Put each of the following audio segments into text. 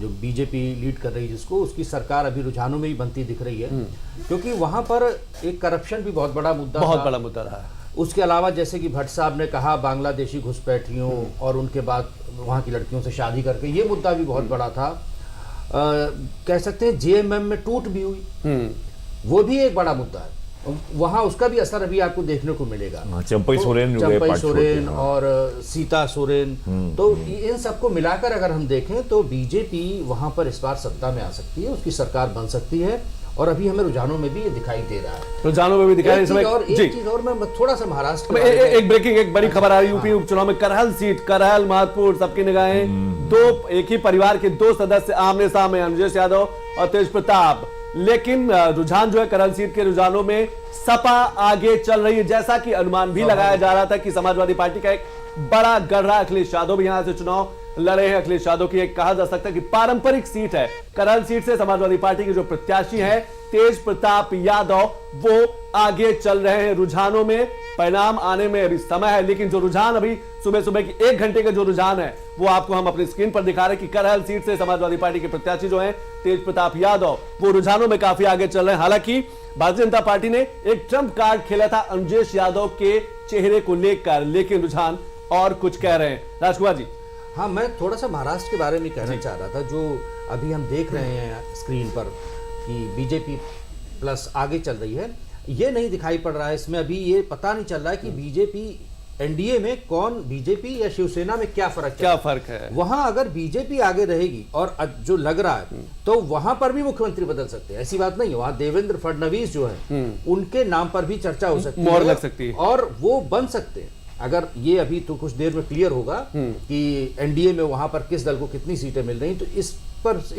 जो BJP lead कर रही है जिसको, उसकी सरकार अभी रुझानों में ही बनती दिख रही है, क्योंकि वहां पर एक करप्शन भी बहुत बड़ा मुद्दा रहा है। उसके अलावा जैसे कि भट्ट साहब ने कहा बांग्लादेशी घुसपैठियों और उनके बाद वहाँ की लड़कियों से शादी करके, ये मुद्दा भी बहुत बड़ा था। कह सकते हैं जेएमएम में टूट भी हुई, वो भी एक बड़ा मुद्दा है। वहाँ उसका भी असर अभी आपको देखने को मिलेगा। चंपई सोरेन और सीता सोरेन, तो इन सबको मिलाकर अगर हम देखें तो बीजेपी वहाँ पर इस बार सत्ता में आ सकती है, उसकी सरकार बन सकती है, और अभी हमें रुझानों में भी ये दिखाई दे रहा है। रुझानों में भी दिखाई एक चीज और मैं थोड़ा सा महाराष्ट्र में एक ब्रेकिंग, एक बड़ी खबर आ रही है। यूपी उपचुनाव में करहल सीट, करहल महत्वपूर्ण, सबकी निगाहें दो, एक ही परिवार के दो सदस्य आमने सामने, अंजय यादव और तेज प्रताप। लेकिन रुझान जो है करहल सीट के रुझानों में सपा आगे चल रही है, जैसा कि अनुमान भी लगाया जा रहा था कि समाजवादी पार्टी का एक बड़ा गढ़ा अखिलेश यादव भी यहां से चुनाव लड़े हैं। अखिलेश यादव की एक कहा जा सकता है कि पारंपरिक सीट है करहल सीट से। समाजवादी पार्टी के जो प्रत्याशी है तेज प्रताप यादव, वो आगे चल रहे हैं रुझानों में। परिणाम आने में अभी समय है, लेकिन जो रुझान अभी सुबह सुबह की 1 घंटे का जो रुझान है वो आपको हम अपनी स्क्रीन पर दिखा रहे हैं कि करहल सीट से समाजवादी पार्टी के प्रत्याशी जो हैं तेज प्रताप यादव, वो रुझानों में काफी आगे चल रहे हैं। हालांकि भारतीय जनता पार्टी ने एक ट्रम्प कार्ड खेला था अंजय यादव के चेहरे को लेकर, लेकिन रुझान और कुछ कह रहे हैं। राजकुमार जी। हाँ, मैं थोड़ा सा महाराष्ट्र के बारे में कहना चाह रहा था। जो अभी हम देख रहे हैं स्क्रीन पर कि बीजेपी प्लस आगे चल रही है, ये नहीं दिखाई पड़ रहा है इसमें। अभी ये पता नहीं चल रहा है कि बीजेपी एनडीए में कौन, बीजेपी या शिवसेना में क्या फर्क है। वहां अगर बीजेपी आगे रहेगी और जो लग रहा है तो वहां पर भी मुख्यमंत्री बदल सकते हैं, ऐसी बात नहीं है। वहां देवेंद्र फडणवीस जो है उनके नाम पर भी चर्चा हो सकती है, लग सकती है, और वो बन सकते हैं। अगर ये अभी तो कुछ देर में क्लियर होगा कि एनडीए में वहां पर किस दल को कितनी सीटें मिल रही, तो इस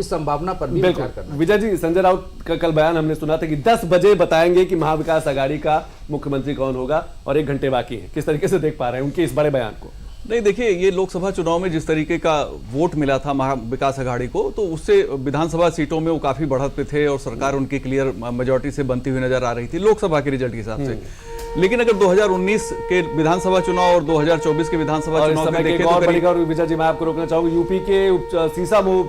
संभावना पर भी विचार करना। विजय जी, संजय राउत का कल बयान हमने सुना था कि 10 बजे बताएंगे कि महाविकास आघाड़ी का मुख्यमंत्री कौन होगा, और 1 घंटे बाकी है। किस तरीके से देख पा रहे हैं उनके इस बड़े बयान को? नहीं, देखिए, ये लोकसभा चुनाव में जिस तरीके का वोट मिला था महाविकास आघाड़ी को, तो उससे विधानसभा सीटों में वो काफी बढ़त पे थे और सरकार उनकी क्लियर मेजॉरिटी से बनती हुई नजर आ रही थी लोकसभा के रिजल्ट के हिसाब से। लेकिन अगर 2019 के विधानसभा चुनाव और 2024 के विधानसभा चुनाव में देखें तो बड़ी खबर, विजय जी मैं आपको रोकना चाहूंगा, यूपी के सीसामऊ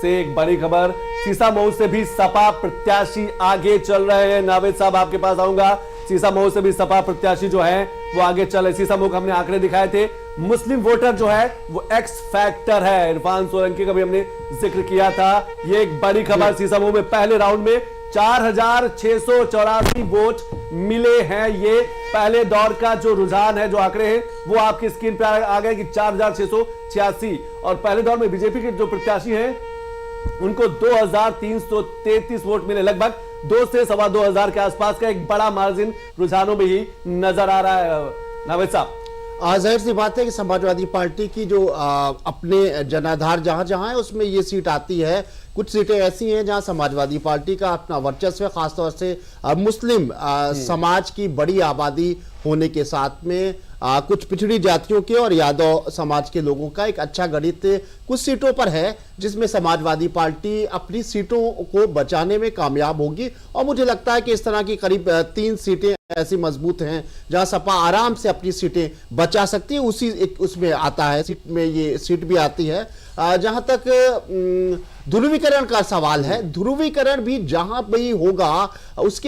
से एक बड़ी खबर। सीसामऊ से भी सपा प्रत्याशी आगे चल रहे हैं। नावेद साहब, आपके पास आऊंगा। सीसामऊ से भी सपा प्रत्याशी जो है वो आगे चल रहे। सीसामऊ को हमने आंकड़े दिखाए थे, मुस्लिम वोटर जो है वो एक्स फैक्टर है। इरफान सोलंकी का भी हमने जिक्र किया था। ये एक बड़ी खबर, सीसामऊ में पहले राउंड में 4684 वोट मिले हैं। ये पहले दौर का जो रुझान है, जो आंकड़े हैं वो आपकी स्क्रीन पे आ गए कि 4686, और पहले दौर में बीजेपी के जो प्रत्याशी हैं उनको 2333 वोट मिले। लगभग 2 से 2,200 के आसपास का एक बड़ा मार्जिन रुझानों में ही नजर आ रहा है। नावेद साहब, जाहिर सी बात है कि समाजवादी पार्टी की जो अपने जनाधार जहां जहां है उसमें ये सीट आती है। कुछ सीटें ऐसी हैं जहां समाजवादी पार्टी का अपना वर्चस्व है, खासतौर से मुस्लिम समाज की बड़ी आबादी होने के साथ में कुछ पिछड़ी जातियों के और यादव समाज के लोगों का एक अच्छा गणित कुछ सीटों पर है, जिसमें समाजवादी पार्टी अपनी सीटों को बचाने में कामयाब होगी। और मुझे लगता है कि इस तरह की करीब 3 सीटें ऐसी मजबूत हैं जहां सपा आराम से अपनी सीटें बचा सकती है। उसी उसमें आता है, सीट में ये सीट भी आती है। जहां तक ध्रुवीकरण का सवाल है, ध्रुवीकरण भी जहां भी होगा उसके